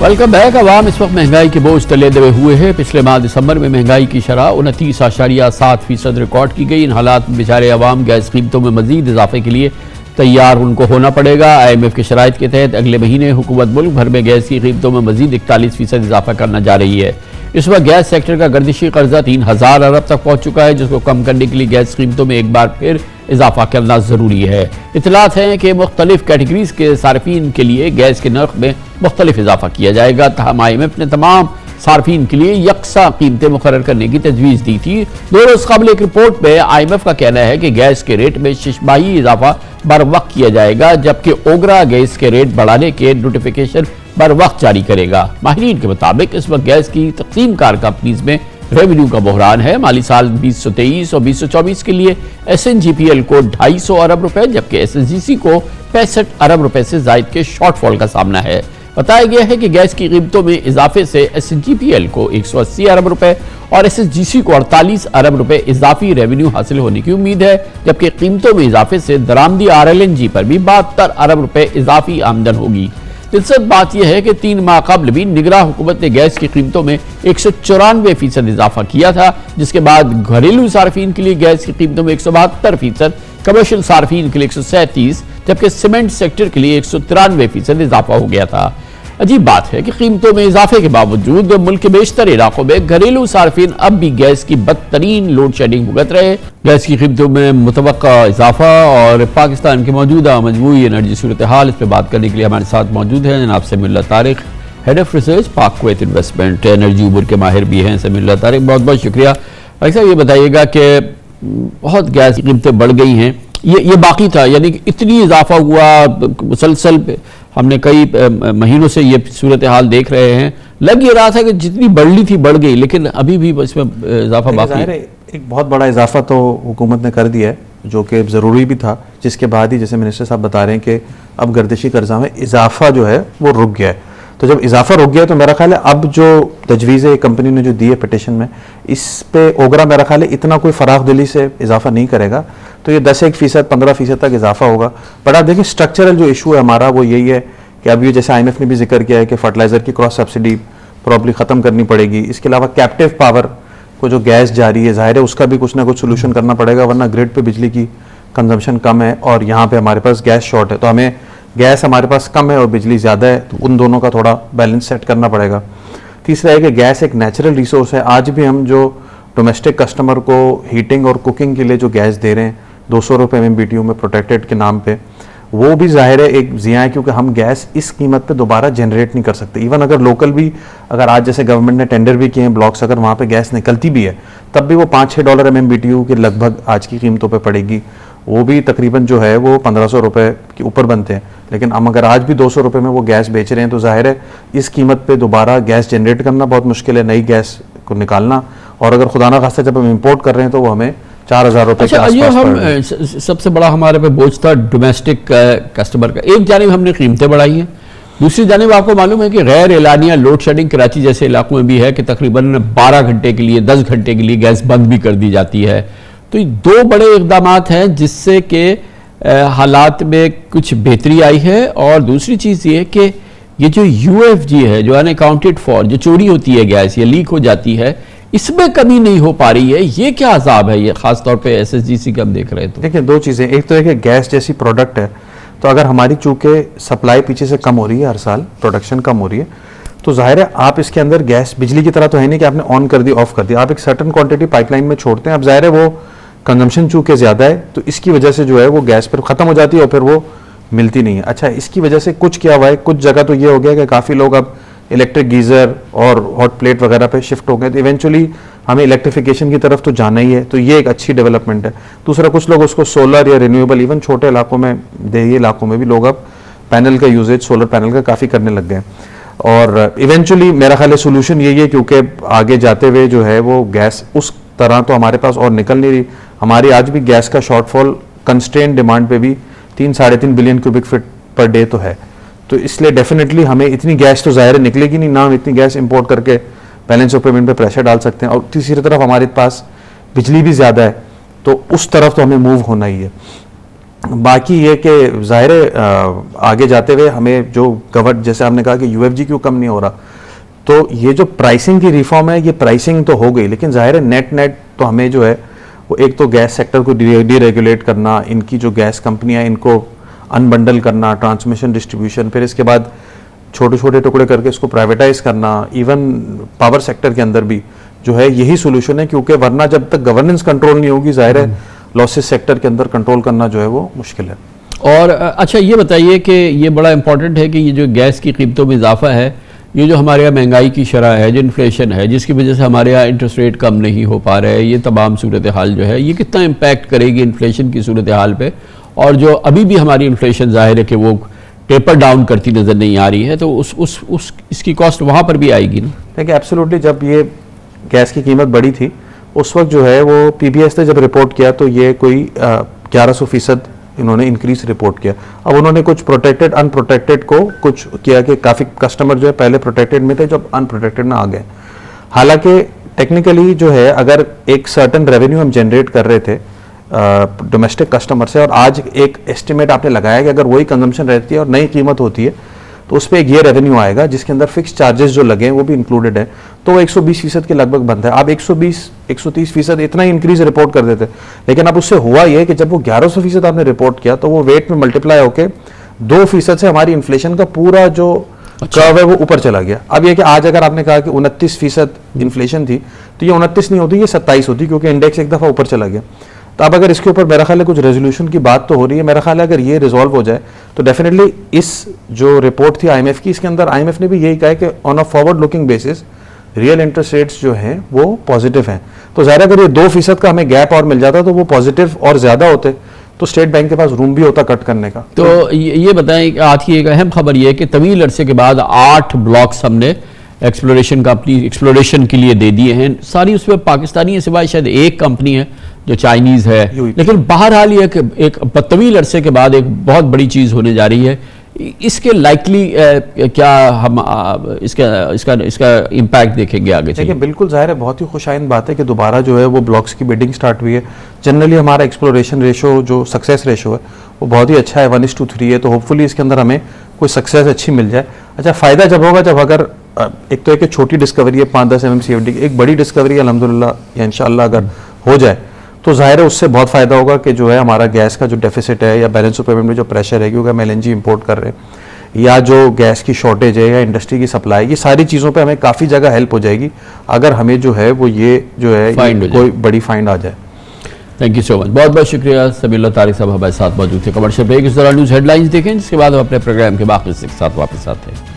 Welcome back. अवाम इस वक्त महंगाई के बोझ तले दबे हुए हैं। पिछले माह दिसंबर में महंगाई की शरह 29.7% रिकॉर्ड की गई। इन हालात में बेचारे अवाम गैस कीमतों में मजीद इजाफे के लिए तैयार उनको होना पड़ेगा। IMF के शराइत के तहत अगले महीने हुकूमत मुल्क भर में गैस की कीमतों में मजीद 41% इजाफा करना जा रही है। इस वक्त गैस सेक्टर का गर्दिशी कर्जा 3000 अरब तक पहुंच चुका है, जिसको कम करने के लिए गैस कीमतों में एक बार फिर इजाफा करना जरूरी है। इतलात हैं कि मुख्तलिफ कैटेगरीज के सार्फिन के लिए गैस के नर्ख में मुख्तलिफ इजाफा किया जाएगा। तहम IMF ने तमाम सार्फिन के लिए यकसा कीमतें मुकर्रर करने की तजवीज़ दी थी। 2 रोज़ कबल एक रिपोर्ट में IMF का कहना है कि गैस के रेट में शिशमाही इजाफा बर वक्त किया जाएगा, जबकि ओगरा गैस के रेट बढ़ाने के नोटिफिकेशन बर वक्त जारी करेगा। माहिरीन के मुताबिक इस वक्त गैस की तकसीम कार कंपनीज में रेवेन्यू का बहरान है। माली साल 2023 और 2024 के लिए SNGPL को 250 अरब रुपए जबकि SSGC को 65 अरब रुपए से जायद के शॉर्टफॉल का सामना है। बताया गया है कि गैस की कीमतों में इजाफे से SNGPL को 180 अरब रुपए और SSGC को 48 अरब रुपए इजाफी रेवेन्यू हासिल होने की उम्मीद है, जबकि कीमतों में इजाफे से दरामदी RLNG पर भी 72 अरब रुपए इजाफी आमदन होगी। दिलचस्प बात यह है कि 3 माह कबल भी निगरां हुकूमत ने गैस की कीमतों में 194% इजाफा किया था, जिसके बाद घरेलू सार्फिन के लिए गैस की कीमतों में 172%, कमर्शियल सार्फिन के लिए 137, जबकि सीमेंट सेक्टर के लिए 193% इजाफा हो गया था। अजीब बात है कि कीमतों में इजाफे के बावजूद मुल्क के बेशतर इलाकों में घरेलू सार्फिन अब भी गैस की बदतरीन लोड शेडिंग भुगत रहे। गैस की कीमतों में मुतवक्का इजाफा और पाकिस्तान की मौजूदा मजमूई एनर्जी सूरत हाल, इस पर बात करने के लिए हमारे साथ मौजूद हैं जनाब Samiullah Tariq, head of research पाक कुवैत इन्वेस्टमेंट, एनर्जी उमूर के माहिर भी हैं। समीउल्लाह तारिक, बहुत बहुत शुक्रिया। भाई साहब, ये बताइएगा कि बहुत गैस की कीमतें बढ़ गई हैं, ये बाकी था, यानी कि इतनी इजाफा हुआ मुसलसल, हमने कई महीनों से ये सूरत हाल देख रहे हैं। लग ये रहा था कि जितनी बढ़नी थी बढ़ गई, लेकिन अभी भी इसमें इजाफा बाकी है। एक बहुत बड़ा इजाफा तो हुकूमत ने कर दिया है, जो कि ज़रूरी भी था, जिसके बाद ही जैसे मिनिस्टर साहब बता रहे हैं कि अब गर्दिशी कर्जा में इजाफा जो है वो रुक गया है। तो जब इजाफा रुक गया तो मेरा ख्याल है अब जो तजवीज़ है कंपनी ने जो दी है पिटिशन में, इस पे ओगरा मेरा ख्याल है इतना कोई फराख दिली से इजाफा नहीं करेगा, तो ये 10-1%, 15% तक इजाफा होगा। बट आप देखिए स्ट्रक्चरल जो इशू है हमारा वो यही है कि अब ये जैसे IMF ने भी जिक्र किया है कि फर्टिलाइजर की क्रॉस सब्सिडी प्रॉब्ली ख़त्म करनी पड़ेगी। इसके अलावा कैप्टिव पावर को जो गैस जारी है, जाहिर है उसका भी कुछ ना कुछ सोल्यूशन करना पड़ेगा, वरना ग्रिड पे बिजली की कंजम्पशन कम है और यहाँ पे हमारे पास गैस शॉर्ट है। तो हमें गैस हमारे पास कम है और बिजली ज़्यादा है, तो उन दोनों का थोड़ा बैलेंस सेट करना पड़ेगा। तीसरा है कि गैस एक नेचुरल रिसोर्स है। आज भी हम जो डोमेस्टिक कस्टमर को हीटिंग और कुकिंग के लिए जो गैस दे रहे हैं 200 रुपये MMBTU में प्रोटेक्टेड के नाम पे, वो भी जाहिर है एक जिया है, क्योंकि हम गैस इस कीमत पे दोबारा जनरेट नहीं कर सकते। इवन अगर लोकल भी, अगर आज जैसे गवर्नमेंट ने टेंडर भी किए हैं ब्लॉक्स, अगर वहाँ पे गैस निकलती भी है तब भी वो $5-6 MMBTU के लगभग आज की कीमतों पे पड़ेगी। वो भी तकरीबन जो है वो 1500 रुपये के ऊपर बनते हैं। लेकिन हम अगर आज भी 200 रुपये में वो गैस बेच रहे हैं तो जाहिर है इस कीमत पे दोबारा गैस जनरेट करना बहुत मुश्किल है, नई गैस को निकालना। और अगर खुदा ना खास्ता जब हम इंपोर्ट कर रहे हैं तो वो हमें 4000 रुपये के आसपास पड़ रहे हैं। सबसे बड़ा हमारे पे बोझ था डोमेस्टिक कस्टमर का। एक जानिब हमने कीमतें बढ़ाई हैं, दूसरी जानिब आपको मालूम है कि गैर एलानिया लोड शेडिंग कराची जैसे इलाकों में भी है कि तकरीबन 12 घंटे के लिए, 10 घंटे के लिए गैस बंद भी कर दी जाती है। तो ये 2 बड़े इकदाम हैं जिससे कि हालात में कुछ बेहतरी आई है। और दूसरी चीज़ ये कि ये जो UFG है, जो अनअकाउंटेड फॉर, जो चोरी होती है गैस या लीक हो जाती है, इसमें कमी नहीं हो पा रही है। ये क्या अजाब है ये, खासतौर पे SSGC का हम देख रहे हैं। तो देखिए 2 चीज़ें, एक तो है कि गैस जैसी प्रोडक्ट है, तो अगर हमारी चूंकि सप्लाई पीछे से कम हो रही है, हर साल प्रोडक्शन कम हो रही है, तो जाहिर है आप इसके अंदर गैस बिजली की तरह तो है नहीं कि आपने ऑन कर दी ऑफ कर दी, आप एक सर्टन क्वांटिटी पाइपलाइन में छोड़ते हैं। अब जाहिर है वो कंजम्पशन चूंकि ज़्यादा है तो इसकी वजह से जो है वो गैस फिर ख़त्म हो जाती है और फिर वो मिलती नहीं है। अच्छा, इसकी वजह से कुछ किया हुआ है, कुछ जगह तो ये हो गया कि काफ़ी लोग अब इलेक्ट्रिक गीज़र और हॉट प्लेट वगैरह पे शिफ्ट हो गए, तो इवेंचुअली हमें इलेक्ट्रिफिकेशन की तरफ तो जाना ही है, तो ये एक अच्छी डेवलपमेंट है। दूसरा, कुछ लोग उसको सोलर या रिन्यूएबल, इवन छोटे इलाकों में, देही इलाकों में भी लोग अब पैनल का यूजेज, सोलर पैनल का काफ़ी करने लग गए। और इवेंचुअली मेरा ख्याल है सोल्यूशन यही है, क्योंकि आगे जाते हुए जो है वो गैस उस तरह तो हमारे पास और निकल नहीं रही। हमारी आज भी गैस का शॉर्टफॉल कंस्ट्रेंट डिमांड पे भी 3-3.5 billion cubic feet per day तो है। तो इसलिए डेफिनेटली हमें इतनी गैस तो ज़ाहिर निकलेगी नहीं ना, हम इतनी गैस इंपोर्ट करके बैलेंस ऑफ पेमेंट पे प्रेशर डाल सकते हैं। और तीसरी तरफ हमारे पास बिजली भी ज़्यादा है, तो उस तरफ तो हमें मूव होना ही है। बाकी ये कि जाहिर है आगे जाते हुए हमें जो जैसे आपने कहा कि यूएफजी क्यों कम नहीं हो रहा, तो ये जो प्राइसिंग की रिफॉर्म है, ये प्राइसिंग तो हो गई, लेकिन जाहिर है नेट तो हमें जो है वो एक तो गैस सेक्टर को डीरेगुलेट करना, इनकी जो गैस कंपनियां इनको अनबंडल करना, ट्रांसमिशन डिस्ट्रीब्यूशन, फिर इसके बाद छोटे छोटे टुकड़े करके इसको प्राइवेटाइज करना, इवन पावर सेक्टर के अंदर भी जो है यही सोल्यूशन है, क्योंकि वरना जब तक गवर्नेंस कंट्रोल नहीं होगी जाहिर है लॉसेस सेक्टर के अंदर कंट्रोल करना जो है वो मुश्किल है। और अच्छा ये बताइए कि ये बड़ा इंपॉर्टेंट है कि ये जो गैस की कीमतों में इजाफा है, ये जो हमारे यहाँ महंगाई की शरह है, जो इन्फ्लेशन है, जिसकी वजह से हमारे यहाँ इंटरेस्ट रेट कम नहीं हो पा रहे हैं, ये तमाम सूरत हाल जो है ये कितना इम्पैक्ट करेगी इन्फ्लेशन की सूरत हाल पे, और जो अभी भी हमारी इन्फ्लेशन जाहिर है कि वो टेपर डाउन करती नज़र नहीं आ रही है, तो इसकी कॉस्ट वहाँ पर भी आएगी ना? देखिए एब्सोल्युटली, जब ये गैस की कीमत बढ़ी थी उस वक्त जो है वो पीबीएस ने जब रिपोर्ट किया तो ये कोई 1100% इन्होंने इंक्रीज रिपोर्ट किया। अब उन्होंने कुछ प्रोटेक्टेड अनप्रोटेक्टेड को कुछ किया कि काफ़ी कस्टमर जो है पहले प्रोटेक्टेड में थे, जब अनप्रोटेक्टेड में आ गए। हालांकि टेक्निकली जो है अगर एक सर्टन रेवेन्यू हम जनरेट कर रहे थे डोमेस्टिक कस्टमर से, और आज एक एस्टिमेट आपने लगाया कि अगर वही कंजम्पशन रहती है और नई कीमत होती है तो उस पर एक ये रेवेन्यू आएगा जिसके अंदर फिक्स चार्जेस जो लगे हैं वो भी इंक्लूडेड है, तो वो 120% के लगभग बनता है। आप 120-130% इतना ही इंक्रीज रिपोर्ट कर देते, लेकिन अब उससे हुआ ये कि जब वो 1100% आपने रिपोर्ट किया तो वो वेट में मल्टीप्लाई होकर 2% से हमारी इन्फ्लेशन का पूरा जो कर्व है वो ऊपर चला गया। अब ये कि आज अगर आपने कहा कि 29% इन्फ्लेशन थी तो ये 29 नहीं होती, ये 27 होती, क्योंकि इंडेक्स एक दफा ऊपर चला गया। तो अब अगर इसके ऊपर मेरा ख्याल है कुछ रेजोल्यूशन की बात तो हो रही है, मेरा ख्याल है अगर ये रिजॉल्व हो जाए तो डेफिनेटली इस जो रिपोर्ट थी आईएमएफ की, इसके अंदर आईएमएफ ने भी यही कहा है कि on a forward looking basis real interest rates जो हैं वो पॉजिटिव हैं। तो ज़ाहिर अगर ये 2% का हमें गैप और मिल जाता तो वो पॉजिटिव और ज़्यादा होते तो स्टेट बैंक के पास रूम भी होता कट करने का। तो ये बताएं, आज की एक अहम खबर ये है कि तवील अरसे के बाद 8 ब्लॉक्स हमने एक्सप्लोरेशन के लिए दे दिए हैं। सारी उसमें पाकिस्तानी है, सिवाय शायद एक कंपनी है जो चाइनीज़ है, लेकिन बहरहाल ये एक तवील अरसे के बाद एक बहुत बड़ी चीज़ होने जा रही है। इसके लाइकली क्या हम इसका इम्पैक्ट देखेंगे आगे? देखिए बिल्कुल जाहिर है, बहुत ही खुशाइंद बात है कि दोबारा जो है वो ब्लॉक्स की बिडिंग स्टार्ट हुई है। जनरली हमारा एक्सप्लोरेशन रेशो जो सक्सेस रेशो है वो बहुत ही अच्छा है, 1:3 है, तो होपफुली इसके अंदर हमें कोई सक्सेस अच्छी मिल जाए। अच्छा, फ़ायदा जब होगा जब अगर एक तो एक छोटी डिस्कवरी है 5-10 MMCFD, एक बड़ी डिस्कवरी अल्हम्दुलिल्लाह या इंशाअल्लाह अगर हो जाए तो जाहिर है उससे बहुत फ़ायदा होगा कि जो है हमारा गैस का जो डेफिसिट है या बैलेंस ऑफ पेमेंट में जो प्रेशर है, क्योंकि हम LNG इंपोर्ट कर रहे हैं, या जो गैस की शॉर्टेज है या इंडस्ट्री की सप्लाई, ये सारी चीज़ों पे हमें काफ़ी जगह हेल्प हो जाएगी अगर हमें जो है वो ये जो है कोई बड़ी फाइंड आ जाए। थैंक यू सो मच, बहुत बहुत शुक्रिया। सबीउल्लाह तारिक साहब हमारे साथ मौजूद थे। कमर्शियल ब्रेक इस दौरान न्यूज़ हेडलाइंस देखें, जिसके बाद हम अपने प्रोग्राम के बाकी के साथ वापस आते हैं।